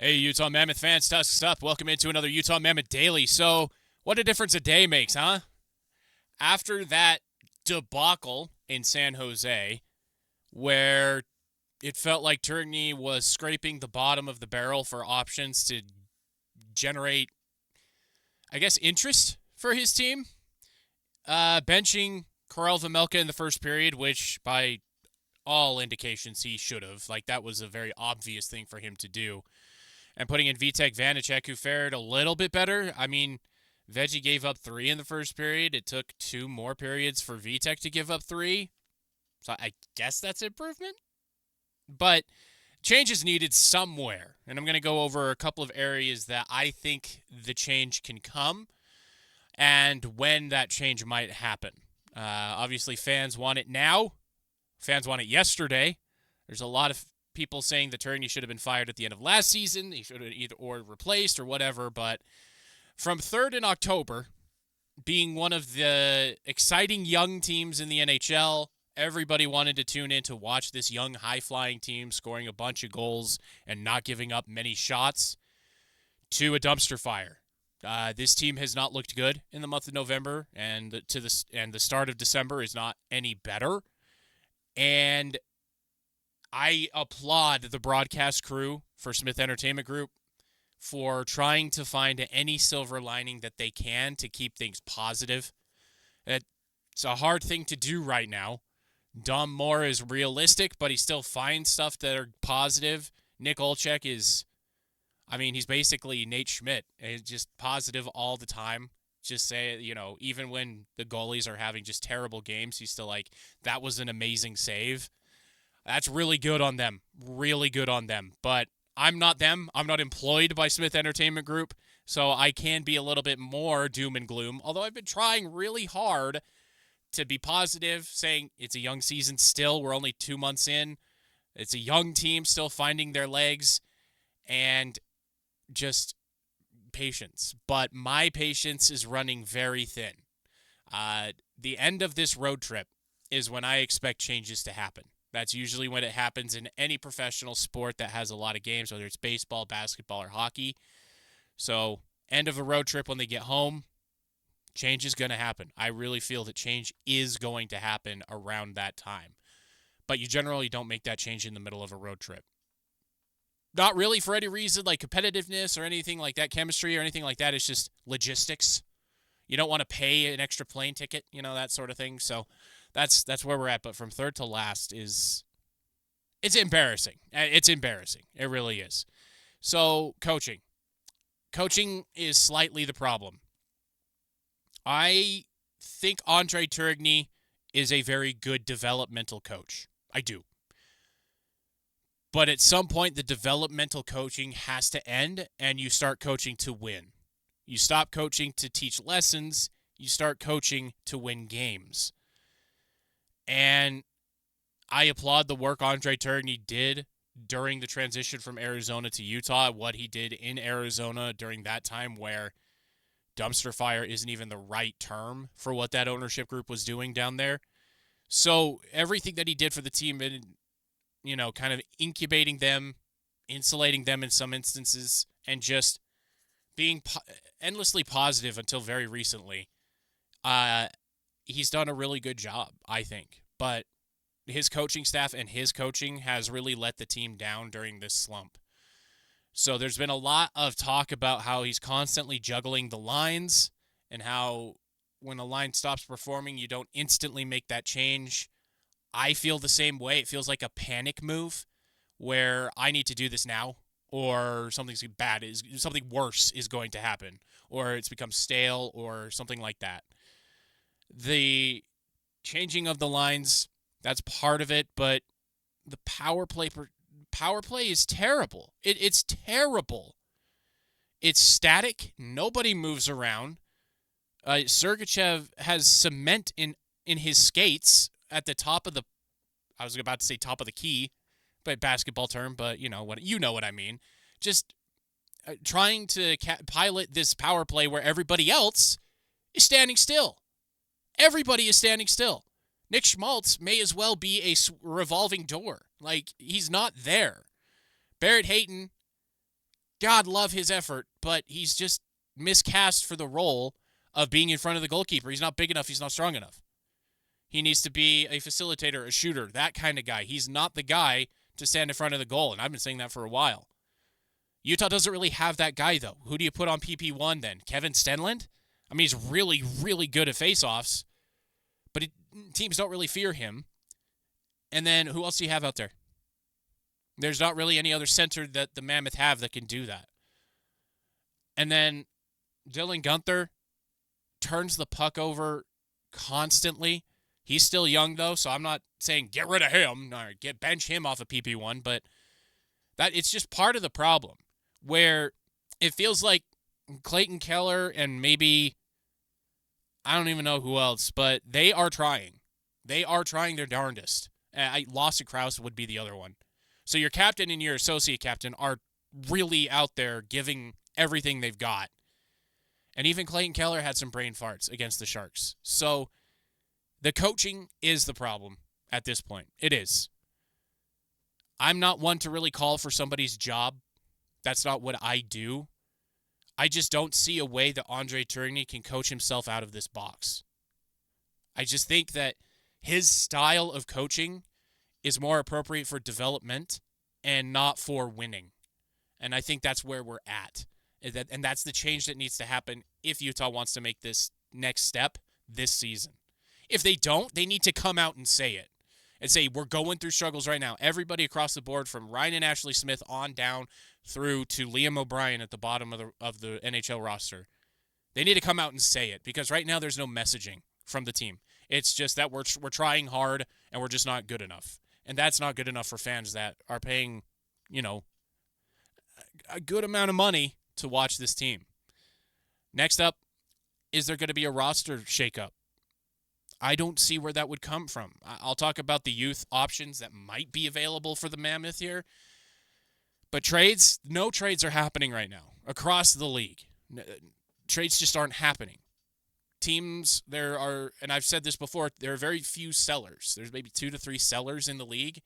Hey, Utah Mammoth fans, Tusks up. Welcome into another Utah Mammoth Daily. So, what a difference a day makes, huh? After that debacle in San Jose, where it felt like Tourigny was scraping the bottom of the barrel for options to generate, I guess, interest for his team, benching Karel Vejmelka in the first period, which by all indications he should have. Like, that was a very obvious thing for him to do. And putting in Vitek Vanacek, who fared a little bit better. I mean, Veggie gave up 3 in the first period. It took 2 more periods for Vitek to give up 3. So I guess that's improvement. But change is needed somewhere. And I'm going to go over a couple of areas that I think the change can come and when that change might happen. Obviously, fans want it now. Fans want it yesterday. There's a lot of people saying that Tourigny should have been fired at the end of last season. He should have either or replaced or whatever. But from 3rd in October, being one of the exciting young teams in the NHL, everybody wanted to tune in to watch this young, high-flying team scoring a bunch of goals and not giving up many shots, to a dumpster fire. This team has not looked good in the month of November, and the start of December is not any better. And I applaud the broadcast crew for Smith Entertainment Group for trying to find any silver lining that they can to keep things positive. It's a hard thing to do right now. Dom Moore is realistic, but he still finds stuff that are positive. Nick Olczyk is, he's basically Nate Schmidt. He's just positive all the time. Just say, even when the goalies are having just terrible games, he's still like, that was an amazing save. That's really good on them. Really good on them. But I'm not them. I'm not employed by Smith Entertainment Group, so I can be a little bit more doom and gloom, although I've been trying really hard to be positive, saying it's a young season still. We're only 2 months in. It's a young team still finding their legs, and just patience. But my patience is running very thin. The end of this road trip is when I expect changes to happen. That's usually when it happens in any professional sport that has a lot of games, whether it's baseball, basketball, or hockey. So, end of a road trip when they get home, change is going to happen. I really feel that change is going to happen around that time. But you generally don't make that change in the middle of a road trip. Not really for any reason like competitiveness or anything like that, chemistry or anything like that. It's just logistics. You don't want to pay an extra plane ticket, that sort of thing. So that's where we're at. But from 3rd to last it's embarrassing. It's embarrassing. It really is. So coaching. Coaching is slightly the problem. I think Andre Tourigny is a very good developmental coach. I do. But at some point, the developmental coaching has to end, and you start coaching to win. You stop coaching to teach lessons. You start coaching to win games. And I applaud the work Andre Tourigny did during the transition from Arizona to Utah, what he did in Arizona during that time where dumpster fire isn't even the right term for what that ownership group was doing down there. So everything that he did for the team and kind of incubating them, insulating them in some instances, and just being endlessly positive until very recently. He's done a really good job, I think. But his coaching staff and his coaching has really let the team down during this slump. So there's been a lot of talk about how he's constantly juggling the lines and how when a line stops performing, you don't instantly make that change. I feel the same way. It feels like a panic move where I need to do this now or something worse is going to happen or it's become stale or something like that. The changing of the lines, that's part of it, but the power play is terrible. It's terrible. It's static. Nobody moves around. Sergachev has cement in his skates at the top of the, I was about to say top of the key, but basketball term, but you know what I mean. Just trying to pilot this power play where everybody else is standing still. Everybody is standing still. Nick Schmaltz may as well be a revolving door. Like, he's not there. Barrett Hayton, God love his effort, but he's just miscast for the role of being in front of the goalkeeper. He's not big enough. He's not strong enough. He needs to be a facilitator, a shooter, that kind of guy. He's not the guy to stand in front of the goal, and I've been saying that for a while. Utah doesn't really have that guy, though. Who do you put on PP1 then? Kevin Stenlund? I mean, he's really, really good at faceoffs, but teams don't really fear him. And then who else do you have out there? There's not really any other center that the Mammoth have that can do that. And then Dylan Guenther turns the puck over constantly. He's still young, though, so I'm not saying get rid of him or bench him off of PP1, but that it's just part of the problem where it feels like Clayton Keller and maybe I don't even know who else, but they are trying. They are trying their darndest. Lasse Krause would be the other one. So your captain and your associate captain are really out there giving everything they've got. And even Clayton Keller had some brain farts against the Sharks. So the coaching is the problem at this point. It is. I'm not one to really call for somebody's job. That's not what I do. I just don't see a way that Andre Tourigny can coach himself out of this box. I just think that his style of coaching is more appropriate for development and not for winning. And I think that's where we're at. And that's the change that needs to happen if Utah wants to make this next step this season. If they don't, they need to come out and say it. And say, we're going through struggles right now. Everybody across the board, from Ryan and Ashley Smith on down through to Liam O'Brien at the bottom of the NHL roster. They need to come out and say it, because right now there's no messaging from the team. It's just that we're trying hard and we're just not good enough. And that's not good enough for fans that are paying, a good amount of money to watch this team. Next up, is there going to be a roster shakeup? I don't see where that would come from. I'll talk about the youth options that might be available for the Mammoth here. But trades, no trades are happening right now across the league. Trades just aren't happening. Teams, there are, and I've said this before, there are very few sellers. There's maybe 2 to 3 sellers in the league.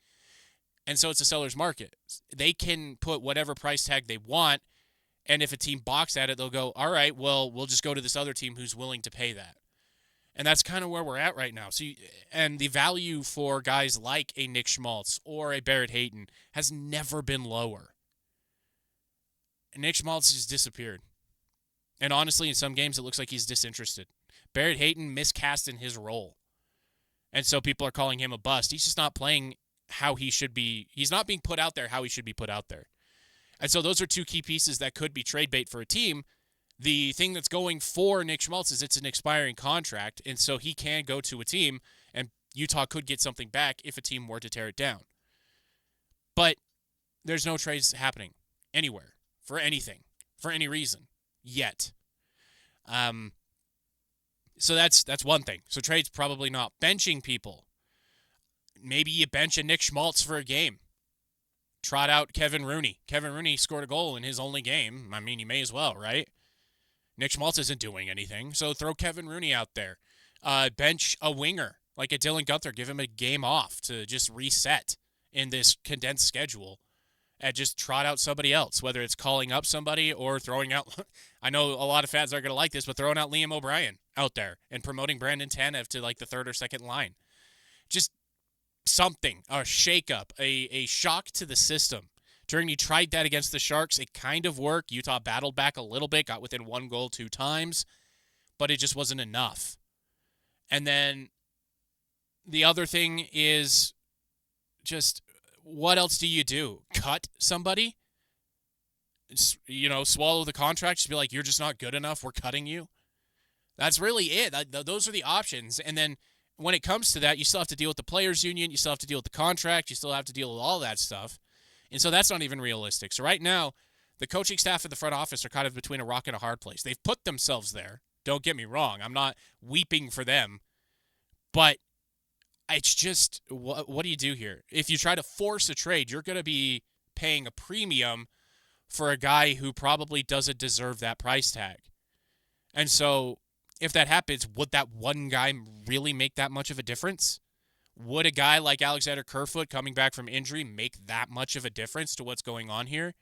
And so it's a seller's market. They can put whatever price tag they want, and if a team balks at it, they'll go, all right, well, we'll just go to this other team who's willing to pay that. And that's kind of where we're at right now. And the value for guys like a Nick Schmaltz or a Barrett Hayton has never been lower. And Nick Schmaltz just disappeared. And honestly, in some games, it looks like he's disinterested. Barrett Hayton miscast in his role. And so people are calling him a bust. He's just not playing how he should be. He's not being put out there how he should be put out there. And so those are 2 key pieces that could be trade bait for a team. The thing that's going for Nick Schmaltz is it's an expiring contract, and so he can go to a team, and Utah could get something back if a team were to tear it down. But there's no trades happening anywhere for anything, for any reason, yet. So that's one thing. So trades probably not. Benching people. Maybe you bench a Nick Schmaltz for a game. Trot out Kevin Rooney. Kevin Rooney scored a goal in his only game. I mean, you may as well, right? Nick Schmaltz isn't doing anything, so throw Kevin Rooney out there. Bench a winger, like a Dylan Guenther. Give him a game off to just reset in this condensed schedule and just trot out somebody else, whether it's calling up somebody or throwing out – I know a lot of fans aren't going to like this, but throwing out Liam O'Brien out there and promoting Brandon Tanev to like the 3rd or 2nd line. Just something, a shakeup, a shock to the system. Tourigny tried that against the Sharks. It kind of worked. Utah battled back a little bit, got within 1 goal 2 times, but it just wasn't enough. And then the other thing is just what else do you do? Cut somebody? Swallow the contract? Just be like, you're just not good enough. We're cutting you. That's really it. Those are the options. And then when it comes to that, you still have to deal with the players' union. You still have to deal with the contract. You still have to deal with all that stuff. And so that's not even realistic. So right now, the coaching staff and the front office are kind of between a rock and a hard place. They've put themselves there. Don't get me wrong. I'm not weeping for them. But it's just, what do you do here? If you try to force a trade, you're going to be paying a premium for a guy who probably doesn't deserve that price tag. And so if that happens, would that one guy really make that much of a difference? Would a guy like Alexander Kerfoot coming back from injury make that much of a difference to what's going on here?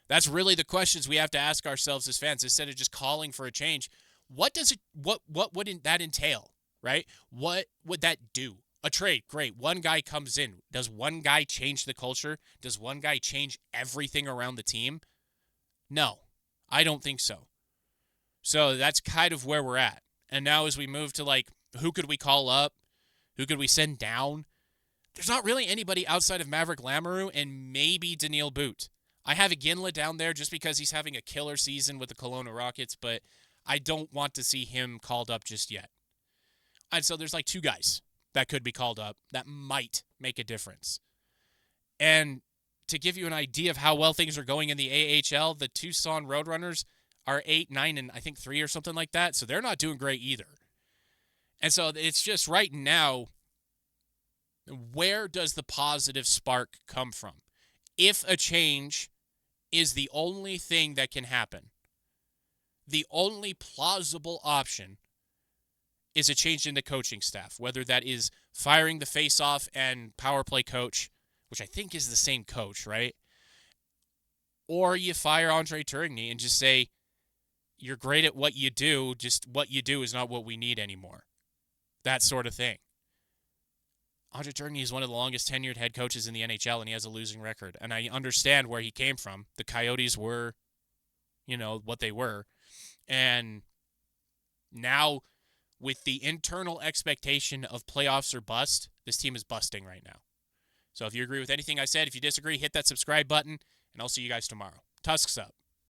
That's really the questions we have to ask ourselves as fans instead of just calling for a change. What would that entail, right? What would that do? A trade, great. One guy comes in. Does one guy change the culture? Does one guy change everything around the team? No, I don't think so. So that's kind of where we're at. And now as we move to like, who could we call up? Who could we send down? There's not really anybody outside of Maverick Lamoureux and maybe Daniil Boot. I have Iginla down there just because he's having a killer season with the Kelowna Rockets, but I don't want to see him called up just yet. And so there's like 2 guys that could be called up that might make a difference. And to give you an idea of how well things are going in the AHL, the Tucson Roadrunners are 8, 9, and I think 3 or something like that. So they're not doing great either. And so it's just right now, where does the positive spark come from? If a change is the only thing that can happen, the only plausible option is a change in the coaching staff, whether that is firing the face-off and power play coach, which I think is the same coach, right? Or you fire Andre Tourigny and just say, you're great at what you do, just what you do is not what we need anymore. That sort of thing. Andre Tourigny is one of the longest tenured head coaches in the NHL, and he has a losing record. And I understand where he came from. The Coyotes were, what they were. And now, with the internal expectation of playoffs or bust, this team is busting right now. So if you agree with anything I said, if you disagree, hit that subscribe button, and I'll see you guys tomorrow. Tusks up.